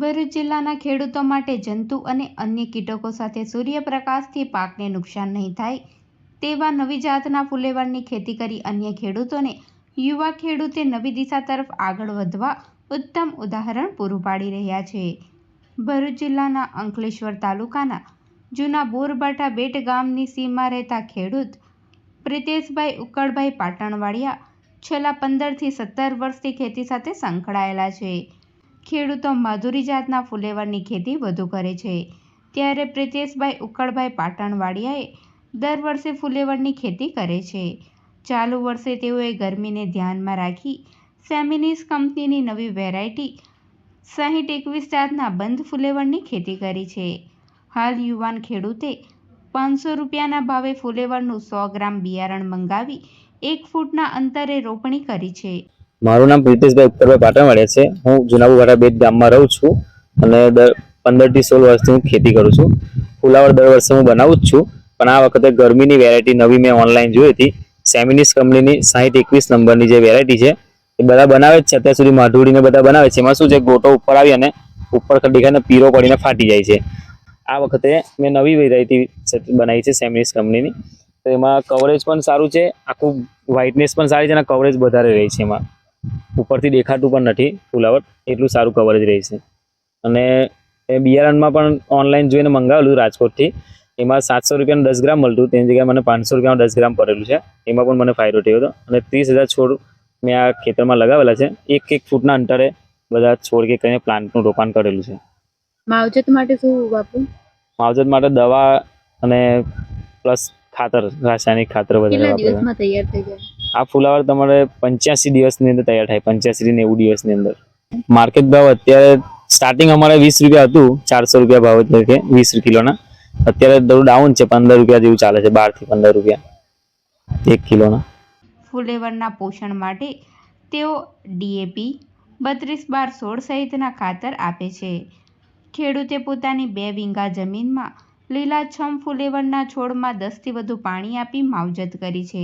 ભરૂચ જિલ્લાના ખેડૂતો માટે જંતુ અને અન્ય કીટકો સાથે સૂર્યપ્રકાશથી પાકને નુકસાન નહીં થાય તેવા નવી જાતના ફુલેવરની ખેતી કરી અન્ય ખેડૂતોને યુવા ખેડૂતે નવી દિશા તરફ આગળ વધવા ઉત્તમ ઉદાહરણ પૂરું પાડી રહ્યા છે. ભરૂચ જિલ્લાના અંકલેશ્વર તાલુકાના જૂના બોરબાટા બેટ ગામની સીમમાં રહેતા ખેડૂત પ્રિતેશભાઈ ઉક્કડભાઈ પાટણવાડિયા છેલ્લા 15 થી 17 વર્ષથી ખેતી સાથે સંકળાયેલા છે. ખેડૂતો માધુરી જાતના ફુલેવરની ખેતી વધુ કરે છે, ત્યારે પ્રિતેશભાઈ ઉક્કડભાઈ પાટણવાડિયાએ દર વર્ષે ફુલેવરની ખેતી કરે છે. ચાલુ વર્ષે તેઓએ ગરમીને ધ્યાનમાં રાખી સેમિનિસ કંપનીની નવી વેરાયટી 6021 જાતના બંધ ફુલેવરની ખેતી કરી છે. હાલ યુવાન ખેડૂતે 500 રૂપિયાના ભાવે ફુલેવરનું 100 ગ્રામ બિયારણ મંગાવી 1 ફૂટના અંતરે રોપણી કરી છે. મારું નામ પ્રિતેશભાઈ ઉક્કડભાઈ પાટણવાડિયા છે. હું જૂના બોરબાટા બેટ ગામમાં રહું છું અને 15 થી 16 વર્ષથી હું ખેતી કરું છું. ફુલાવર દર વર્ષે હું બનાવું જ છું, પણ આ વખતે ગરમીની વેરાયટી નવી મેં ઓનલાઈન જોઈ હતી. સેમિનિસ કંપનીની 6021 નંબરની જે વેરાયટી છે એ બધા બનાવે જ છે. અત્યાર સુધી માધુરીને બધા બનાવે છે. એમાં શું છે, ગોટો ઉપર આવી અને ઉપર દેખાઈને પીરો પડીને ફાટી જાય છે. આ વખતે મેં નવી વેરાયટી બનાવી છે સેમિનિસ કંપનીની. તો એમાં કવરેજ પણ સારું છે, આખું વ્હાઇટનેસ પણ સારી છે અને કવરેજ વધારે રહે છે. એમાં ઉપરથી દેખાતું પણ નથી ફુલાવર, એટલું સારું કવરેજ રહે છે. અને બિયારણમાં પણ ઓનલાઈન જોઈને મંગાવેલું રાજકોટથી. એમાં 700 રૂપિયાનું 10 ગ્રામ મળતું, તેની જગ્યાએ મને 500 રૂપિયામાં 10 ગ્રામ પડેલું છે. એમાં પણ મને ફાયદો થયો હતો. અને 30,000 છોડ મેં આ ખેતરમાં લગાવેલા છે. 1 ફૂટના અંતરે બધા છોડ કે કરીને પ્લાન્ટનું રોપાણ કરેલું છે. માવજત માટે શું વાપરું? માવજત માટે દવા અને પ્લસ ખાતર, રાસાયણિક ખાતર વધારે કેટલા દિવસમાં તૈયાર થઈ જાય? આ ફુલાવર તમારે 85 દિવસની અંદર તૈયાર થાય, 85 થી 90 દિવસની અંદર. માર્કેટ ભાવ અત્યારે સ્ટાર્ટિંગ અમારે 20 રૂપિયા હતું, 400 રૂપિયા ભાવ એટલે કે 20 કિલોના. અત્યારે થોડું ડાઉન છે, 15 રૂપિયા જેવું ચાલે છે, 12 થી 15 રૂપિયા 1 કિલોના. ફુલેવરના પોષણ માટે તેઓ DAP 32-12-16 સહિતના ખાતર આપે છે. ખેડૂતે પોતાની 2 વીઘા જમીનમાં લીલાછમ ફુલેવરના છોડમાં 10 થી વધુ પાણી આપી માવજત કરી છે.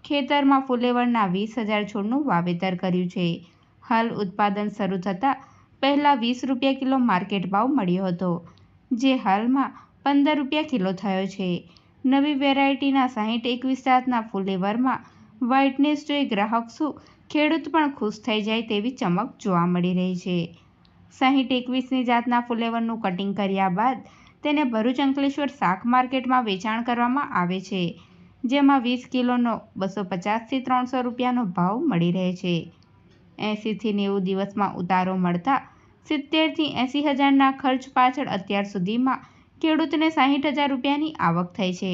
ખેતરમાં ફુલેવરના 20,000 છોડનું વાવેતર કર્યું છે. હાલ ઉત્પાદન શરૂ થતાં પહેલાં 20 રૂપિયા કિલો માર્કેટ ભાવ મળ્યો હતો, જે હાલમાં 15 રૂપિયા કિલો થયો છે. નવી વેરાયટીના 6021 જાતના ફુલેવરમાં વ્હાઇટનેસ જોઈ ગ્રાહક શું ખેડૂત પણ ખુશ થઈ જાય તેવી ચમક જોવા મળી રહી છે. 6021ની જાતના ફુલેવરનું કટિંગ કર્યા બાદ તેને ભરૂચ અંકલેશ્વર શાક માર્કેટમાં વેચાણ કરવામાં આવે છે, જેમાં 20 કિલોનો 250 થી 300 રૂપિયાનો ભાવ મળી રહે છે. 80 થી 90 દિવસમાં ઉતારો મળતા 70 થી 80 હજારના ખર્ચ પાછળ અત્યાર સુધીમાં ખેડૂતને 60,000 રૂપિયાની આવક થઈ છે.